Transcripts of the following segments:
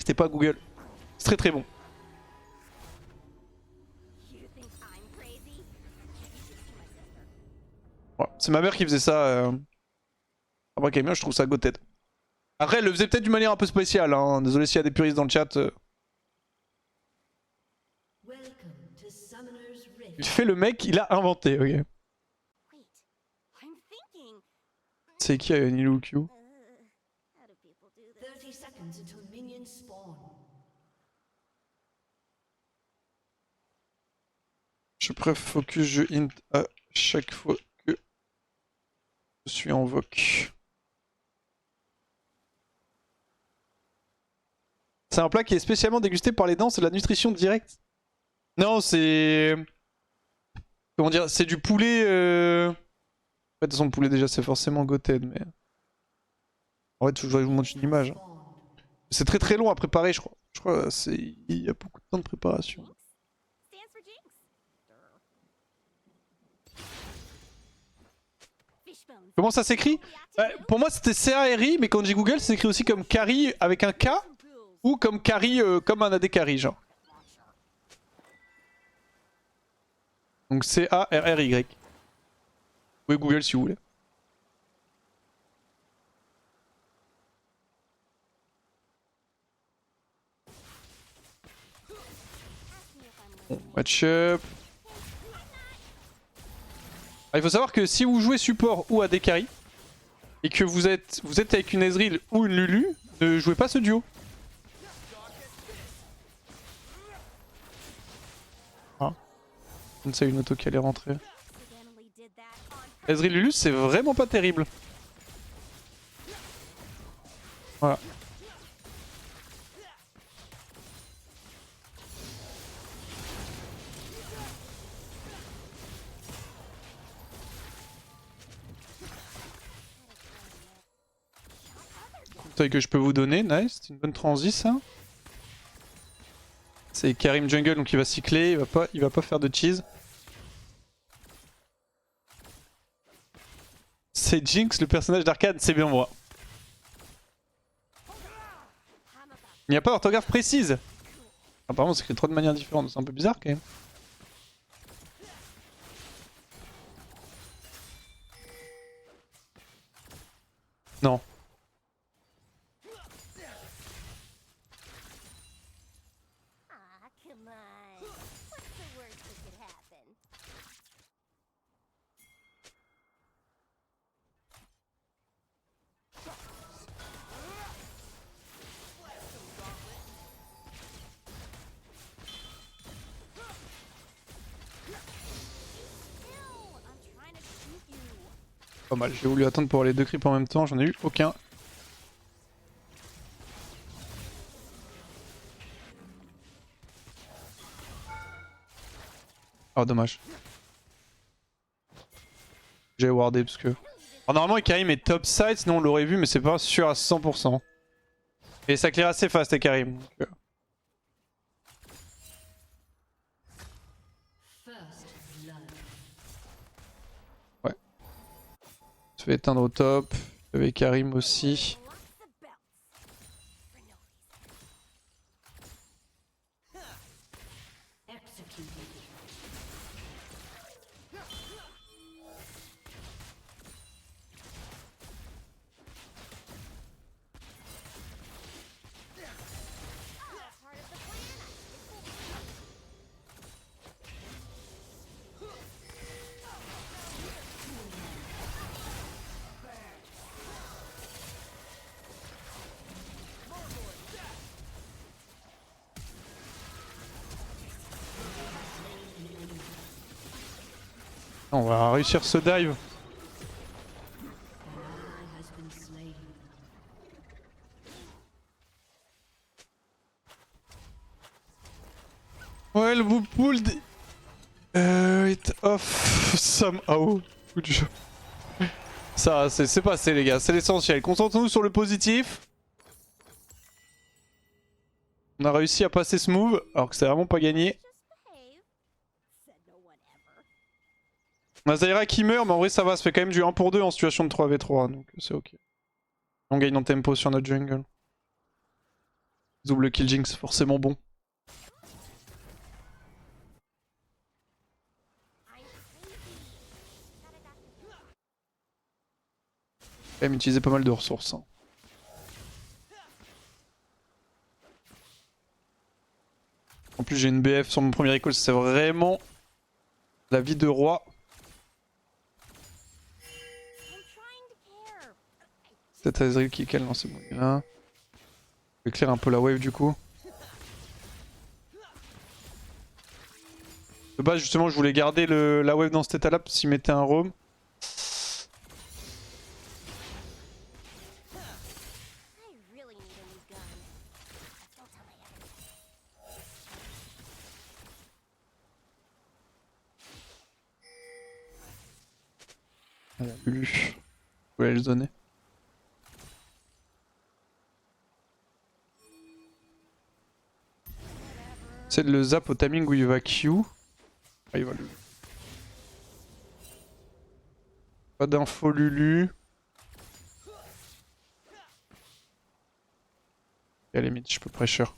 C'était pas Google. C'est très très bon. Voilà. C'est ma mère qui faisait ça. Après Camille, je trouve ça goated. Après, elle le faisait peut-être d'une manière un peu spéciale. Hein. Désolé s'il y a des puristes dans le chat. Il fait le mec, il a inventé. Ok. C'est qui Nilou Q? Je préfère focus, je int à chaque fois que je suis en voc. C'est un plat qui est spécialement dégusté par les dents, c'est de la nutrition directe. Non, c'est... Comment dire? C'est du poulet... En fait, de toute façon, le poulet déjà c'est forcément goated, mais... En fait, je vous montre une image. C'est très très long à préparer, je crois. Je crois il y a beaucoup de temps de préparation. Comment ça s'écrit? Pour moi c'était C-A-R-I, mais quand j'ai Google, c'est écrit aussi comme Kari avec un K ou comme Kari comme un AD Carry, genre. Donc C-A-R-R-Y. Vous pouvez Google si vous voulez. Bon, match-up. Il faut savoir que si vous jouez support ou AD Carry et que vous êtes avec une Ezreal ou une Lulu, ne jouez pas ce duo. Ah. C'est une auto qui allait rentrer. Ezreal Lulu, c'est vraiment pas terrible. Voilà. Que je peux vous donner, nice, c'est une bonne transi ça. C'est Karim Jungle donc il va cycler, il va pas faire de cheese. C'est Jinx le personnage d'Arcade, c'est bien moi. Il n'y a pas d'orthographe précise. Apparemment c'est écrit trop de manières différentes, c'est un peu bizarre quand même. Non. Pas mal, j'ai voulu attendre pour avoir les deux creeps en même temps, j'en ai eu aucun. Oh dommage. J'ai wardé parce que... Alors, normalement Karim est top side, sinon on l'aurait vu mais c'est pas sûr à 100%. Et ça clear assez fast Karim. Donc, ouais. Je vais éteindre au top. Avec Karim aussi. On va réussir ce dive. Well, vous pulled it off somehow. Good job. Ça, c'est passé les gars, c'est l'essentiel. Concentrons-nous sur le positif. On a réussi à passer ce move, alors que c'est vraiment pas gagné. On a Zaira qui meurt, mais en vrai ça va, ça fait quand même du 1 pour 2 en situation de 3v3, donc c'est ok. On gagne en tempo sur notre jungle. Double kill Jinx, forcément bon. Quand même utiliser pas mal de ressources. Hein. En plus j'ai une BF sur mon premier recall, c'est vraiment la vie de roi. Peut-être Azrael qui cale, non c'est bon, il est là. Je vais clear un peu la wave du coup. De base justement je voulais garder la wave dans cet état là s'il mettait un roam. Ah, il a Lulu. Je voulais le donner. C'est le zap au timing où il va Q. Ah, il va Lulu. Pas d'info Lulu. Et à la limite, je peux pressure.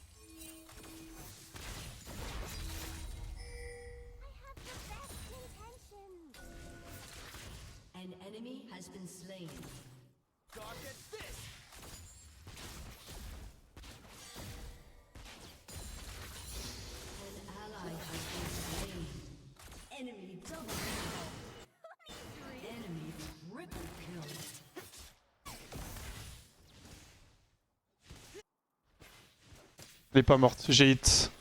Elle est pas morte, j'ai hit.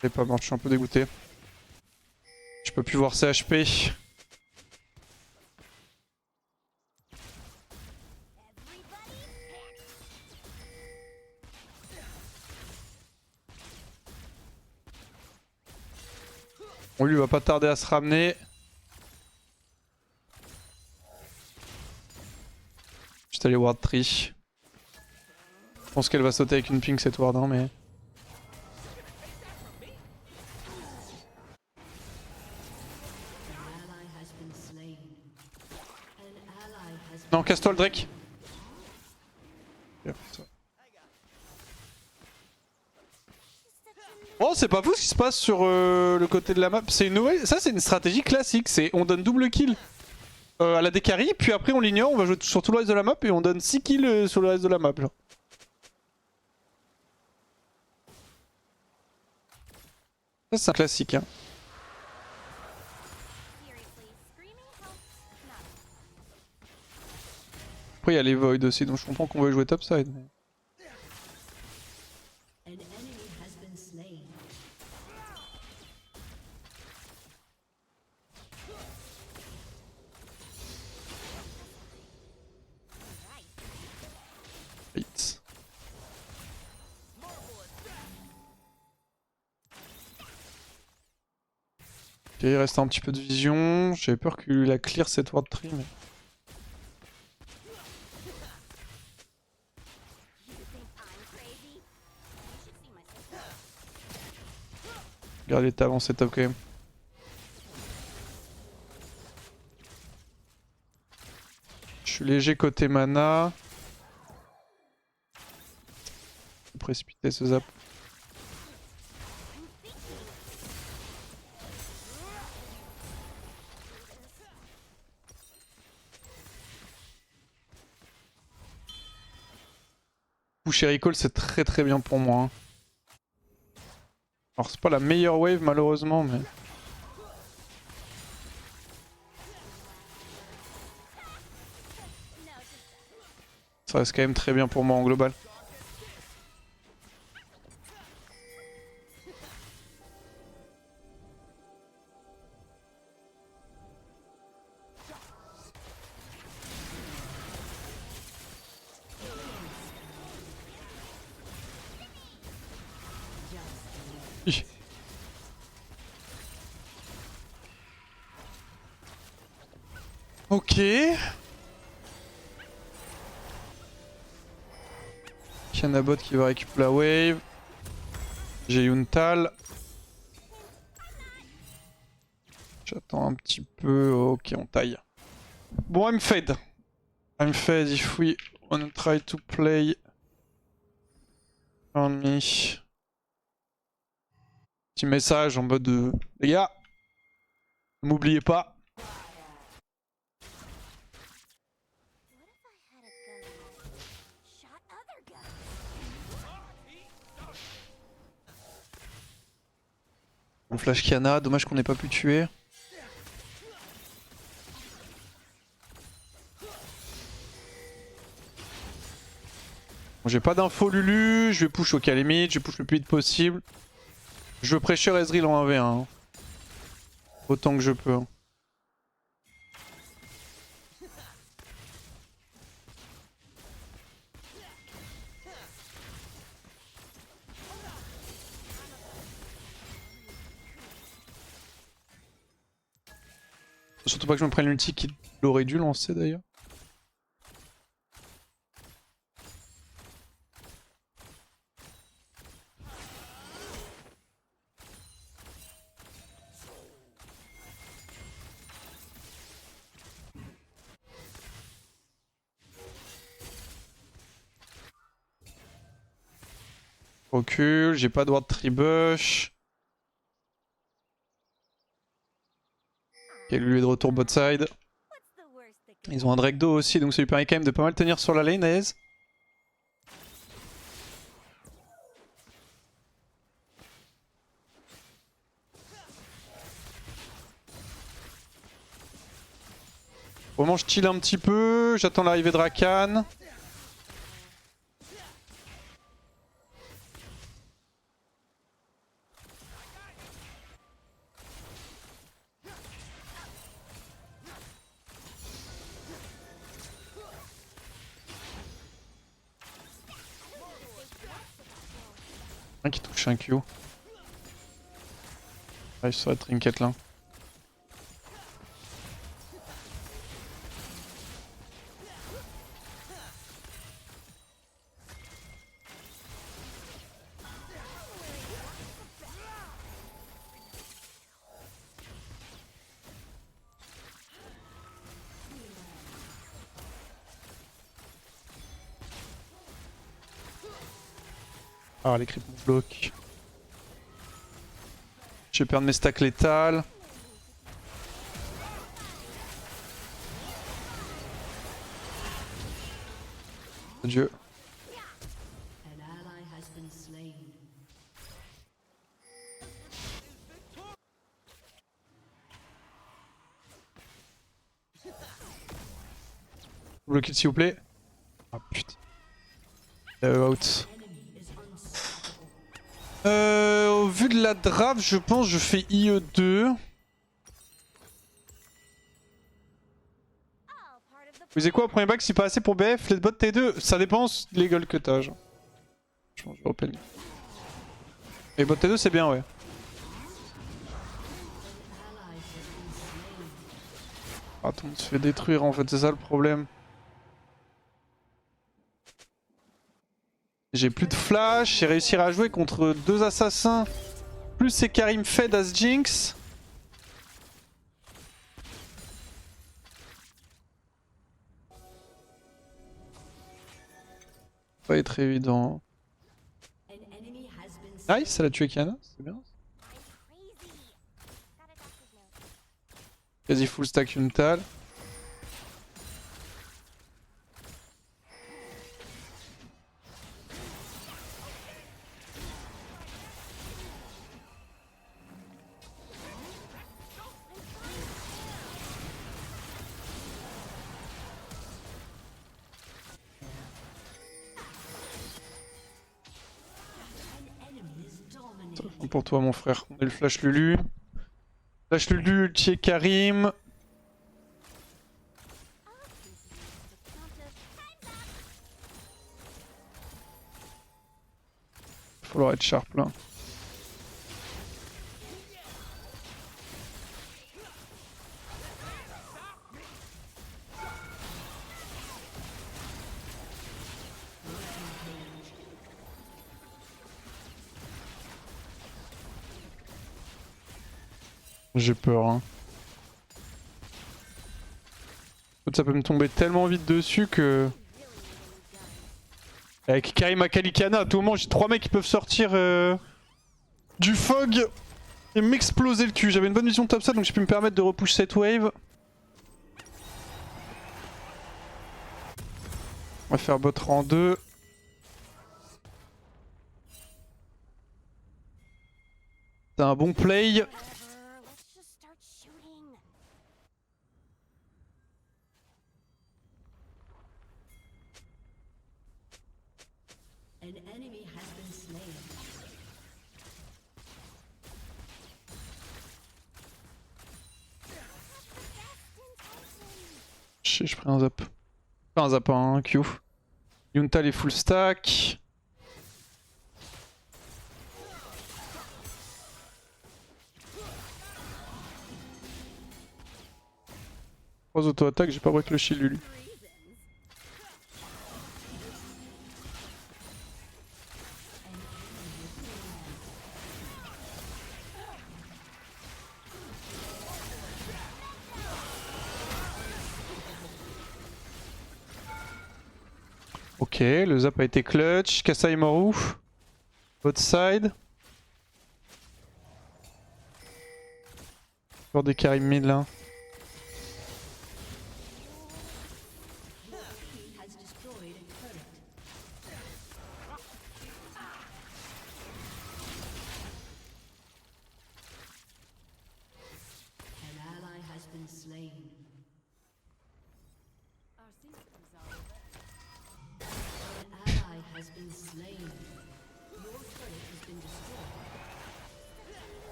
Elle est pas morte, je suis un peu dégoûté. Je peux plus voir ses HP. On lui va pas tarder à se ramener. Juste aller ward tree. Je pense qu'elle va sauter avec une ping cette ward, hein, mais... Non, casse-toi le Drake. Oh, c'est pas fou ce qui se passe sur le côté de la map. C'est une nouvelle... Ça, c'est une stratégie classique. C'est on donne double kill à la Dekari, puis après on l'ignore, on va jouer sur tout le reste de la map et on donne 6 kills sur le reste de la map. Genre. Ça, c'est un classique. Hein. Après, il y a les Void aussi, donc je comprends qu'on veut jouer topside. Mais... Vite. Ok, il reste un petit peu de vision. J'avais peur qu'il a clear cette ward tree, mais... Regarde, il était avancé top quand même. Je suis léger côté mana. Faut précipiter ce zap. Pusher recall c'est très bien pour moi. Hein. Alors c'est pas la meilleure wave malheureusement mais... Ça reste quand même très bien pour moi en global. Ok. Kianabot qui va récupérer la wave. J'ai Yuntal. J'attends un petit peu. Ok, on taille. Bon, I'm fed. I'm fed if we wanna try to play Ennemi. Petit message en mode de... Les gars, ne m'oubliez pas. Mon flash Kiana, dommage qu'on n'ait pas pu tuer. Bon, j'ai pas d'info Lulu, je vais push au Calimite, je push le plus vite possible. Je veux pressure Ezreal en 1v1. Hein. Autant que je peux. Hein. Surtout pas que je me prenne l'ulti qu'il aurait dû lancer d'ailleurs. Recule, j'ai pas de ward tribush. Ok, lui est de retour bot side. Ils ont un Drake d'eau aussi, donc ça lui permet quand même de pas mal tenir sur la lane, Aez. Au moment je chill un petit peu, j'attends l'arrivée de Rakan. Un qui touche un Q. Ah, je serais trinket là. Ah, les creeps me bloquent. Je vais perdre mes stacks létales. Adieu. Bloquez s'il vous plaît. Ah putain. Out. Au vu de la draft, je pense que je fais IE2. Vous savez quoi, au premier bac, si pas assez pour BF, les bots T2, ça dépend les gueules que t'as. Genre. Je pense que je vais open. Les bots T2, c'est bien, ouais. Attends, on se fait détruire en fait, c'est ça le problème. J'ai plus de flash, j'ai réussi à jouer contre deux assassins. Plus c'est Karim Fed as Jinx. Pas être évident. Nice, elle a tué Kiana, c'est bien. Quasi full stack Yuntal. Pour toi mon frère, on est le flash Lulu. Flash Lulu, ulti Karim. Faut leur être sharp là. J'ai peur hein. Ça peut me tomber tellement vite dessus que... Avec Karim Akalikana, à tout moment j'ai 3 mecs qui peuvent sortir du fog et m'exploser le cul. J'avais une bonne vision top ça donc j'ai pu me permettre de repush cette wave. On va faire bot rang 2. C'est un bon play. Je ferai un zap. Pas un zap, un Q. Yunta les full stack. 3 auto-attaques, j'ai pas break le shield lui. Ok, le zap a été clutch. Kassa est mort où? Bot side. Encore des Karim mid là.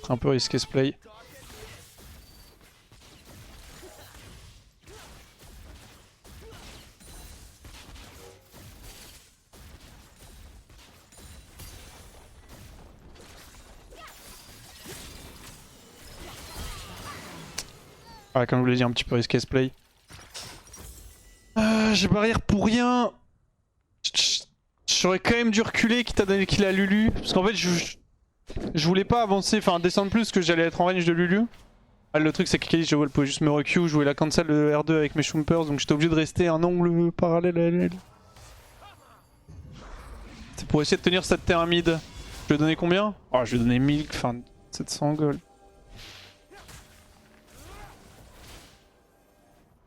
Un peu risqué ce play. Voilà, comme je vous l'ai dit, un petit peu risqué ce play. J'ai barrière pour rien. J'aurais quand même dû reculer quitte à donner kill à Lulu. Parce qu'en fait, je voulais pas avancer, enfin descendre plus, parce que j'allais être en range de Lulu. Ah, le truc, c'est que Kelly, je vois, elle pouvait juste me requeue, jouer la cancel le R2 avec mes Chumpers, donc j'étais obligé de rester un angle parallèle à elle. C'est pour essayer de tenir cette terre mid. Je lui ai donné combien? Oh, je lui ai donné 1000, enfin 700 gold.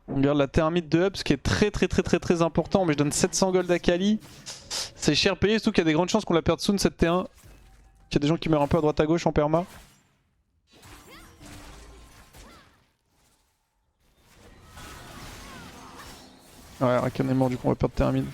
On garde la terre mid de up, ce qui est très important, mais je donne 700 gold à Kali. C'est cher payé, surtout qu'il y a des grandes chances qu'on la perde soon cette T1. Qu'il y a des gens qui meurent un peu à droite à gauche en perma. Ouais, Rakan est mort, du coup on va perdre terre mid.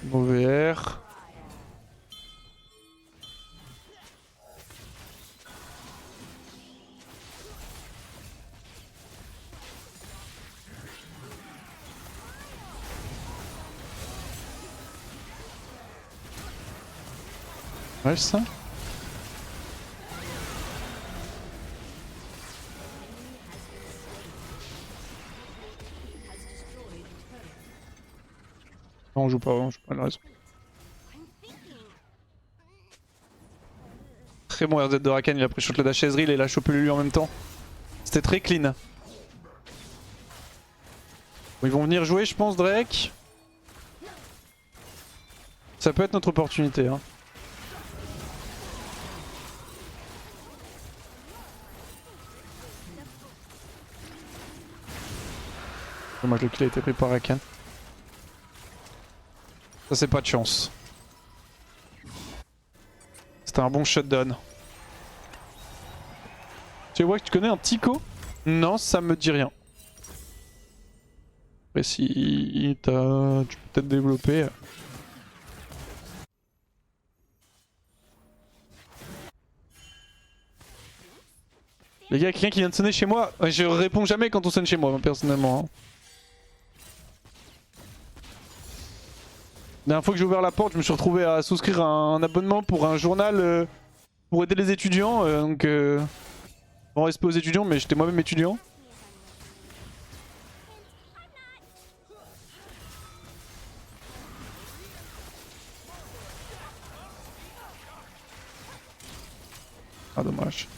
Mauvais R. Ouais, c'est ça. Non, on joue pas le raison. Très bon RZ de Rakan, il a pris shot le dash Ezreal et il a chopé lui en même temps. C'était très clean. Bon, ils vont venir jouer, je pense, Drake. Ça peut être notre opportunité. Hein. Dommage, le kill a été pris par Rakan. Ça, c'est pas de chance. C'était un bon shutdown. Tu vois que tu connais un Tico? Non, ça me dit rien. Après, si tu peux peut-être développer. Les gars, quelqu'un qui vient de sonner chez moi, je réponds jamais quand on sonne chez moi, personnellement. Hein. La dernière fois que j'ai ouvert la porte, je me suis retrouvé à souscrire un abonnement pour un journal pour aider les étudiants. Donc, en respect aux étudiants, mais j'étais moi-même étudiant. Ah dommage.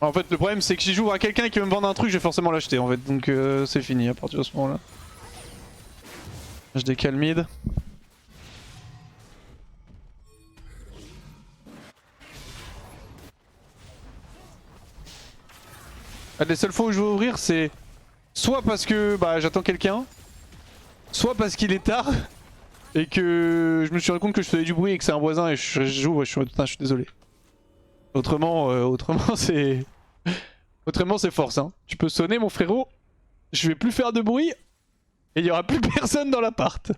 En fait le problème c'est que si j'ouvre à quelqu'un qui veut me vendre un truc je vais forcément l'acheter en fait. Donc c'est fini à partir de ce moment là. Je décale mid. Les seules fois où je vais ouvrir c'est soit parce que bah, j'attends quelqu'un, soit parce qu'il est tard et que je me suis rendu compte que je faisais du bruit et que c'est un voisin et j'ouvre et putain, je suis désolé. Autrement c'est... Autrement c'est force hein. Tu peux sonner mon frérot, je vais plus faire de bruit et il y aura plus personne dans l'appart.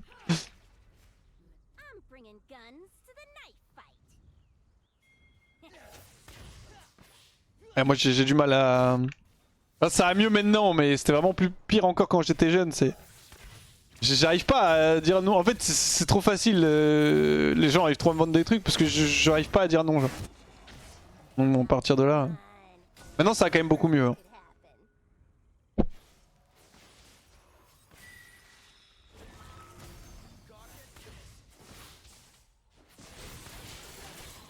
Moi j'ai du mal à... Enfin, ça va mieux maintenant mais c'était vraiment plus pire encore quand j'étais jeune. J'arrive pas à dire non. En fait c'est trop facile. Les gens arrivent trop à me vendre des trucs parce que j'arrive pas à dire non genre. Donc bon, à partir de là... Maintenant ça va quand même beaucoup mieux. Hein.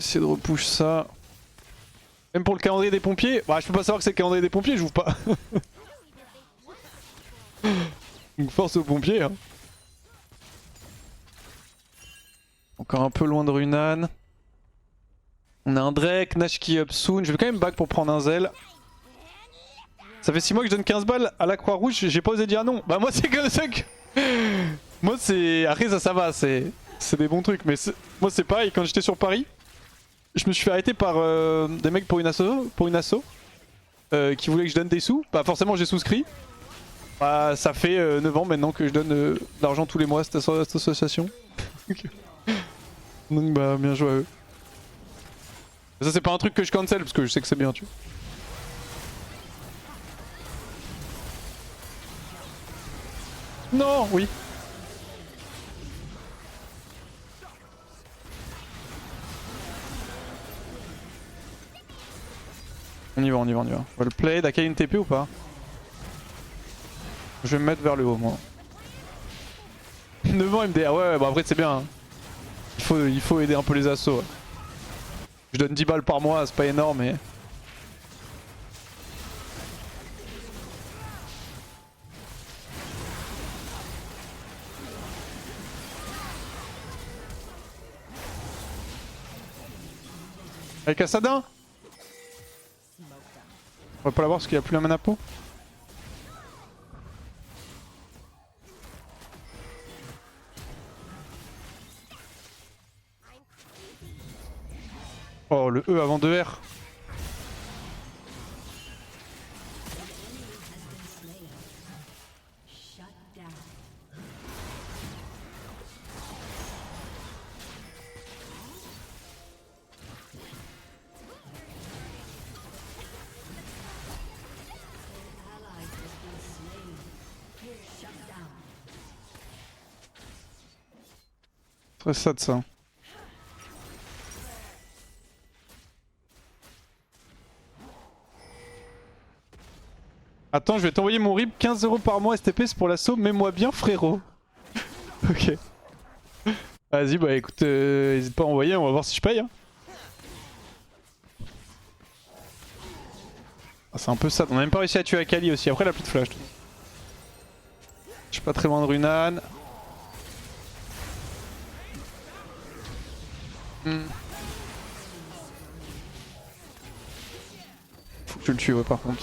Essayer de repush ça. Même pour le calendrier des pompiers, bah je peux pas savoir que c'est le calendrier des pompiers, j'ouvre pas. Donc force aux pompiers. Hein. Encore un peu loin de Runan. On a un Drake, Nash qui up soon. Je vais quand même back pour prendre un Zell. Ça fait 6 mois que je donne 15 balles à la Croix-Rouge, j'ai pas osé dire non. Bah moi c'est comme ça que... Moi c'est... Après ça va, c'est des bons trucs. Mais moi c'est pareil, quand j'étais sur Paris, je me suis fait arrêter par des mecs pour une asso, qui voulaient que je donne des sous. Bah forcément j'ai souscrit. Bah ça fait 9 ans maintenant que je donne de l'argent tous les mois à cette association. Donc bah bien joué à eux. Et ça c'est pas un truc que je cancel parce que je sais que c'est bien tu vois. Non, oui. On y va, on y va, on y va. On va le play, t'as une TP ou pas? Je vais me mettre vers le haut moi. 9 ans MDR, ouais, bah après c'est bien. Hein. Il faut aider un peu les assos. Ouais. Je donne 10 balles par mois, c'est pas énorme mais... Avec Assadin? On va pas l'avoir parce qu'il a plus la mana peau. Oh le E avant 2R. Très sad ça. Attends, je vais t'envoyer mon RIP, 15 € par mois STP, c'est pour l'assaut, mets-moi bien frérot. Ok. Vas-y, bah écoute, hésite pas à envoyer, on va voir si je paye. Hein. Ah, c'est un peu sad, on a même pas réussi à tuer Akali aussi, après elle a plus de flash. Je suis pas très loin de Runan. Faut que tu le tues ouais, par contre.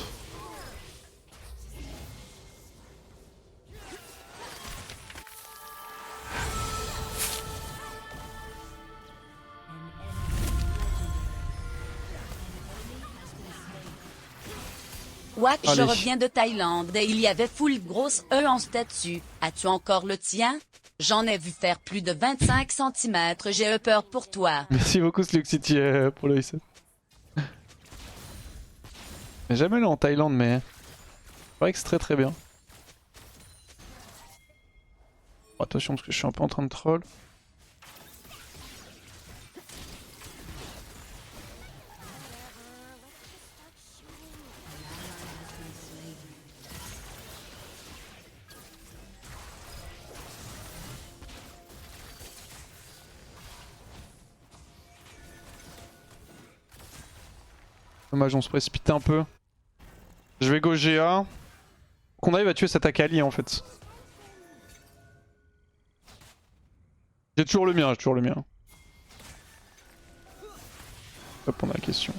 Wack, je Allez. reviens de Thaïlande et il y avait full grosse E en statue. As-tu encore le tien? J'en ai vu faire plus de 25 cm, j'ai eu peur pour toi. Merci beaucoup Sluxity pour le reset. J'ai jamais allé en Thaïlande mais... C'est vrai que c'est très très bien. Bon, attention parce que je suis un peu en train de troll. Dommage, on se précipite un peu. Je vais go GA. Qu'on arrive à tuer cette Akali en fait. J'ai toujours le mien, j'ai toujours le mien. Hop, on a la question.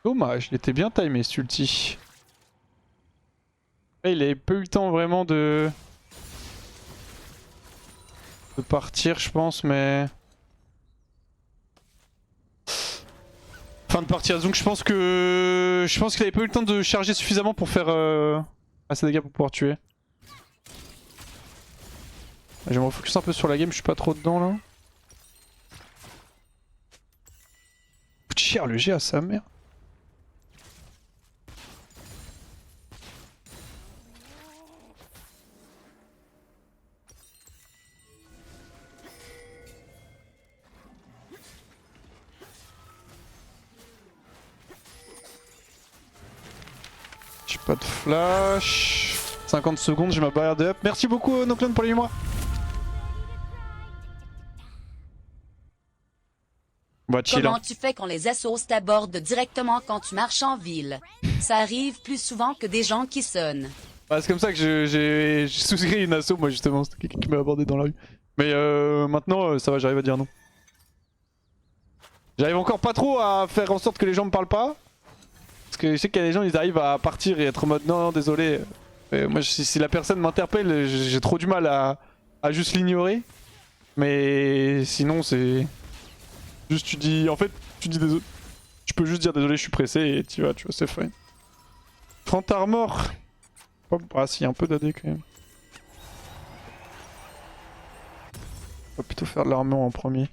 Dommage, il était bien timé ce ulti. Là, il avait peu eu le temps vraiment de partir je pense mais... Enfin de partir, donc je pense que... Je pense qu'il avait pas eu le temps de charger suffisamment pour faire assez de dégâts pour pouvoir tuer. Je vais me refocus un peu sur la game, je suis pas trop dedans là. Coûte cher le G à sa mère. J'ai pas de flash. 50 secondes, j'ai ma barrière de up. Merci beaucoup Noclone pour les 8 mois. On va chill. Comment tu fais quand les assos t'abordent directement quand tu marches en ville? Ça arrive plus souvent que des gens qui sonnent. Bah, c'est comme ça que j'ai souscrit une asso moi justement, c'était quelqu'un qui m'a abordé dans la rue. Mais maintenant ça va, j'arrive à dire non. J'arrive encore pas trop à faire en sorte que les gens me parlent pas. Parce que je sais qu'il y a des gens, ils arrivent à partir et être en mode non, désolé. Moi si la personne m'interpelle, j'ai trop du mal à juste l'ignorer. Mais sinon c'est... Juste tu dis... En fait tu dis désolé. Tu peux juste dire désolé, je suis pressé et tu vois, c'est fine. 30 armor. Ah si, un peu d'AD quand même. On va plutôt faire de l'armor en premier.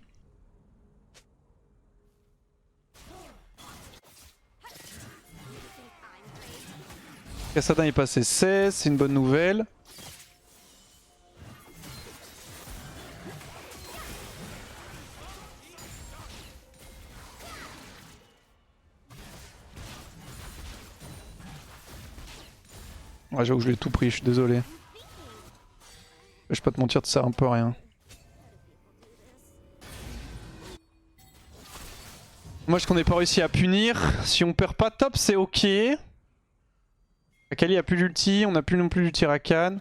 Kassadin est passé 16, c'est une bonne nouvelle. Ouais, j'avoue que je l'ai tout pris, je suis désolé. Je vais pas te mentir, ça sert un peu à rien. Moi, qu'on n'ait pas réussi à punir. Si on perd pas top, c'est ok. Akali a plus l'ulti, on a plus non plus l'ulti Rakan.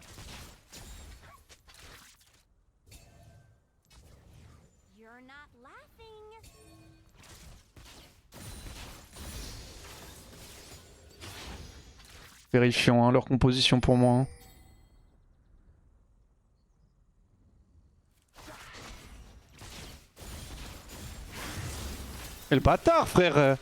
Vérifions hein, leur composition pour moi. Hein. Et le bâtard, frère.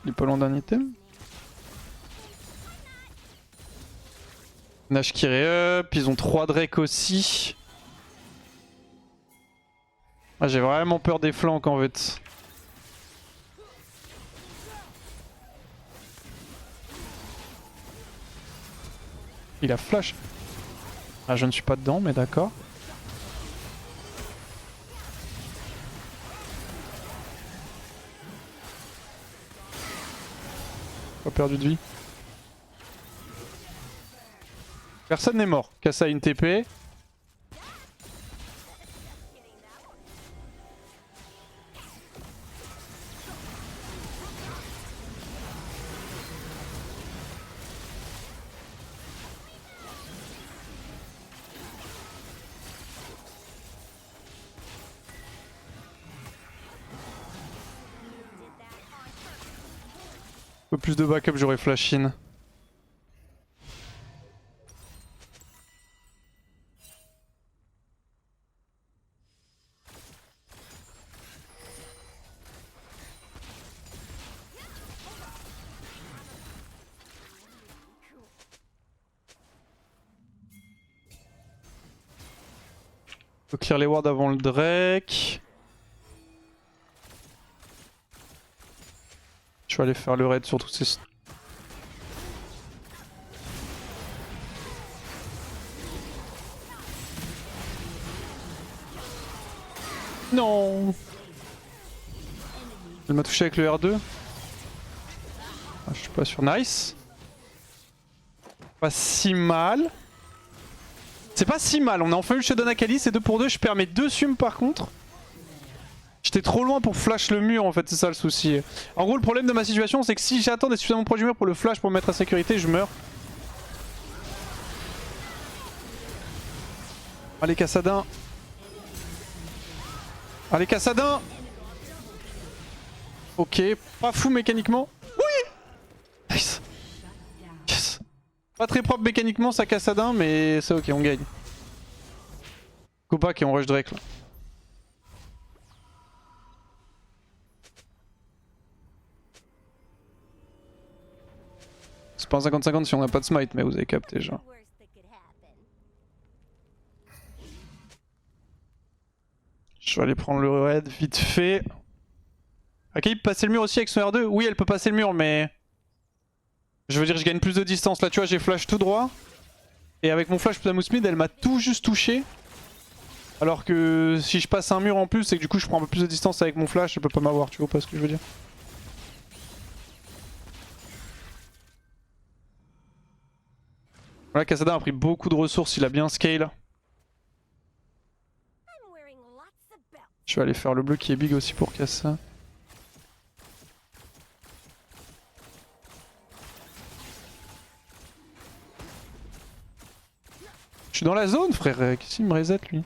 Il est pas loin d'un item. Nash qui re-up, ils ont 3 Drake aussi. Ah, j'ai vraiment peur des flancs en fait. Il a flash. Ah, je ne suis pas dedans, mais d'accord. Pas perdu de vie. Personne n'est mort. Kassa a une TP. Un peu plus de backup, j'aurais flash in. Faut clear les wards avant le Drake. Je vais aller faire le raid sur tous ces... Non. Elle m'a touché avec le R2. Ah, je suis pas sûr. Nice. Pas si mal. C'est pas si mal. On a enfin eu le Shadow Akali, c'est 2 pour 2. Je perds mes 2 sums par contre. J'étais trop loin pour flash le mur en fait, c'est ça le souci. En gros, le problème de ma situation, c'est que si j'attends d'être suffisamment proche du mur pour le flash pour me mettre à sécurité, je meurs. Allez, Kassadin. Allez, Kassadin. Ok, pas fou mécaniquement. Oui. Nice. Yes. Pas très propre mécaniquement ça Kassadin, mais c'est ok, on gagne. Copac et on rush Drake là. C'est pas un 50-50 si on n'a pas de smite, mais vous avez capté genre. Je vais aller prendre le raid vite fait. Akali peut passer le mur aussi avec son R2. Oui, elle peut passer le mur, mais... Je veux dire, je gagne plus de distance. Là, tu vois, j'ai flash tout droit. Et avec mon flash Putamus Mid, elle m'a tout juste touché. Alors que si je passe un mur en plus, c'est que du coup, je prends un peu plus de distance avec mon flash. Elle peut pas m'avoir, tu vois pas ce que je veux dire. Voilà, Kassadin a pris beaucoup de ressources. Il a bien scale. Je vais aller faire le bleu qui est big aussi pour casser ça. Je suis dans la zone frère, qu'est-ce qu'il me reset lui?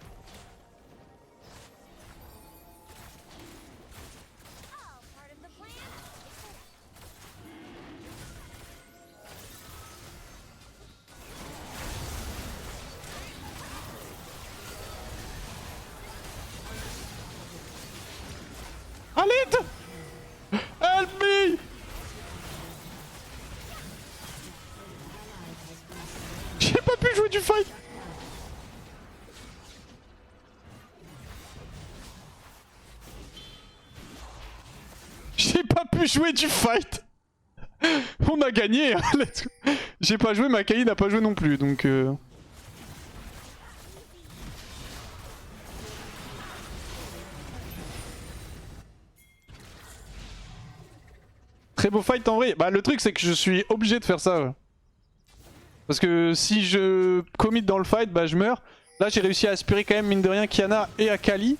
Allez! Help me! J'ai pas pu jouer du fight! J'ai pas pu jouer du fight! On a gagné! Hein. J'ai pas joué, ma Akali n'a pas joué non plus donc. Très beau fight en vrai. Bah le truc c'est que je suis obligé de faire ça. Parce que si je commit dans le fight, bah je meurs. Là j'ai réussi à aspirer quand même mine de rien Qiyana et Akali.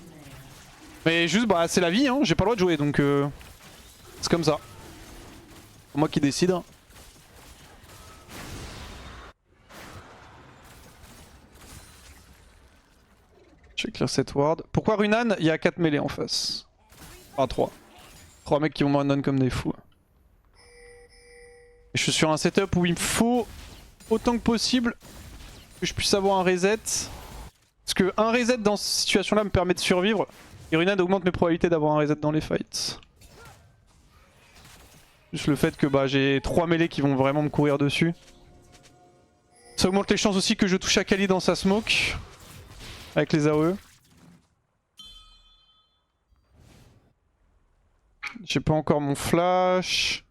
Mais juste bah c'est la vie hein, j'ai pas le droit de jouer donc c'est comme ça. C'est moi qui décide. Je vais clear cette ward. Pourquoi Runan? Il y a 4 mêlées en face. Enfin 3. 3 mecs qui vont me run comme des fous. Et je suis sur un setup où il me faut autant que possible que je puisse avoir un reset. Parce que un reset dans cette situation là me permet de survivre. Et Runan augmente mes probabilités d'avoir un reset dans les fights. Juste le fait que bah, j'ai 3 mêlées qui vont vraiment me courir dessus. Ça augmente les chances aussi que je touche Akali dans sa smoke. Avec les AOE. J'ai pas encore mon flash.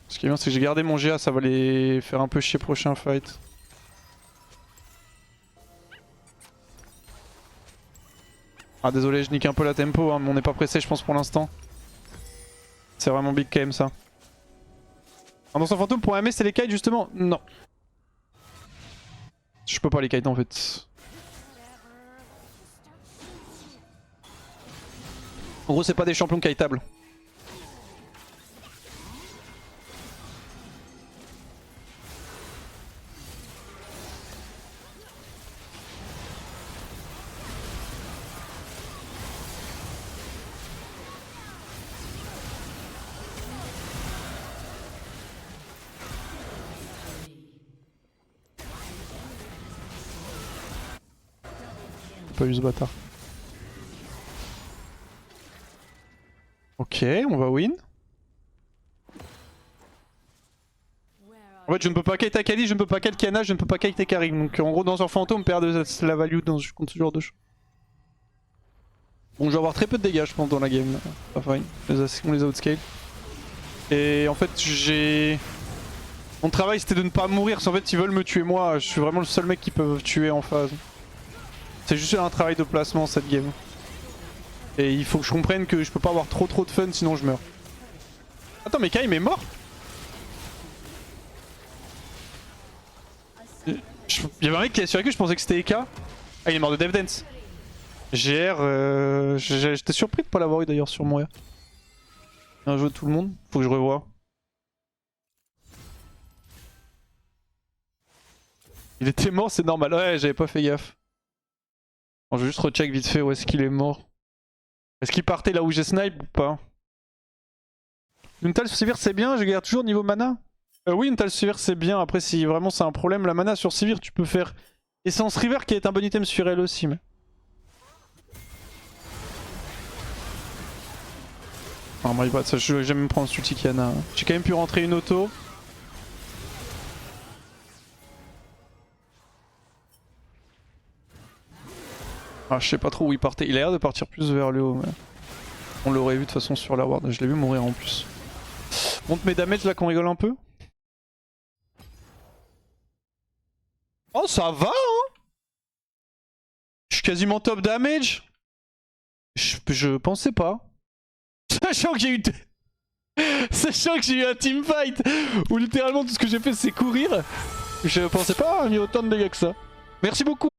Ce qui est bien c'est que j'ai gardé mon GA, ça va les faire un peu chier prochain fight. Ah désolé, je nique un peu la tempo, hein, mais on n'est pas pressé je pense pour l'instant. C'est vraiment big quand même ça. Dans son fantôme pour aimer c'est les kites justement? Non. Je peux pas les kites en fait. En gros c'est pas des champions kiteables. Pas eu ce bâtard. Ok, on va win. En fait je ne peux pas kite Akali, je ne peux pas kite Qiyana, je ne peux pas kite Karim. Donc en gros dans un fantôme perd de la value contre ce genre de choses. Bon je vais avoir très peu de dégâts je pense dans la game. Enfin on les outscale. Et en fait j'ai... Mon travail c'était de ne pas mourir, parce qu'en fait ils veulent me tuer moi, je suis vraiment le seul mec qui peut tuer en phase. C'est juste un travail de placement cette game. Et il faut que je comprenne que je peux pas avoir trop de fun sinon je meurs. Attends mais Kaim est mort? Il y avait un mec qui a survécu, je pensais que c'était Eka. Ah il est mort de Death Dance. GR, j'étais surpris de pas l'avoir eu d'ailleurs sur mon R. Bien joué tout le monde, faut que je revoie. Il était mort, c'est normal. Ouais, j'avais pas fait gaffe. Bon, je vais juste recheck vite fait où est-ce qu'il est mort. Est-ce qu'il partait là où j'ai snipe ou pas? Une tale Sivir c'est bien, je garde toujours niveau mana. Oui, une tale Sivir c'est bien. Après, si vraiment c'est un problème, la mana sur Sivir, tu peux faire Essence River qui est un bon item sur elle aussi. Mais... Oh my god, ça, je vais me prendre sous Tikiana. J'ai quand même pu rentrer une auto. Ah, je sais pas trop où il partait. Il a l'air de partir plus vers le haut. Mais... On l'aurait vu de toute façon sur la ward. Je l'ai vu mourir en plus. Monte mes damages là qu'on rigole un peu. Oh, ça va hein. Je suis quasiment top damage. Je pensais pas. Sachant que j'ai eu... Sachant que j'ai eu un teamfight où littéralement tout ce que j'ai fait c'est courir. Je pensais pas avoir mis autant de dégâts que ça. Merci beaucoup.